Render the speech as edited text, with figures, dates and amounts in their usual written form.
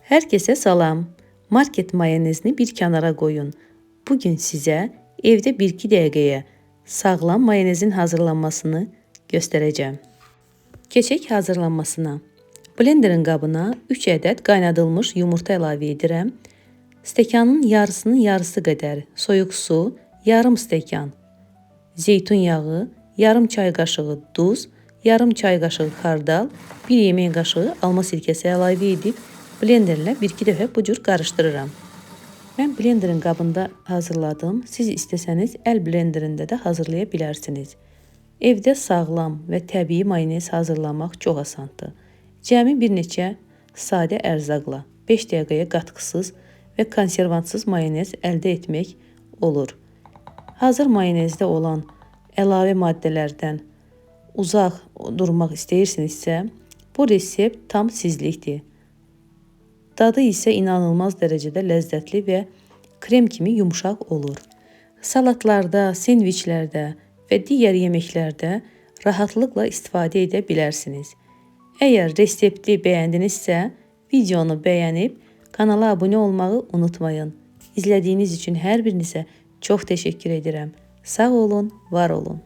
Hər kəsə salam. Market mayonezini bir kənara qoyun. Bugün sizə evdə 1-2 dəqiqəyə sağlam mayonezin hazırlanmasını göstərəcəm. Keçək hazırlanmasına. Blenderin qabına 3 ədəd qaynadılmış yumurta əlavə edirəm. Stəkanın yarısının yarısı qədər soyuq su, yarım stəkan zeytun yağı, yarım çay qaşığı duz, yarım çay qaşığı xardal, 1 yemək qaşığı alma sirkəsi əlavə edib blenderlə 1-2 dəfə bu cür qarışdırıram. Mən blenderin qabında hazırladım. Siz istəsəniz əl blenderində də hazırlaya bilərsiniz. Evdə sağlam və təbii mayonez hazırlamaq çox asandır. Cəmi bir neçə sadə ərzaqla 5 dəqiqəyə qatqısız və konservantsız mayonez əldə etmək olur. Hazır mayonezdə olan əlavə maddələrdən uzaq durmaq istəyirsinizsə, bu resept tam sizlikdir. Dadı isə inanılmaz dərəcədə ləzzətli və krem kimi yumuşaq olur. Salatlarda, sendviçlərdə və digər yeməklərdə rahatlıqla istifadə edə bilərsiniz. Əgər resepti bəyəndinizsə, videonu bəyənib kanala abunə olmağı unutmayın. İzlədiyiniz üçün hər birinizə çox təşəkkür edirəm. Sağ olun, var olun.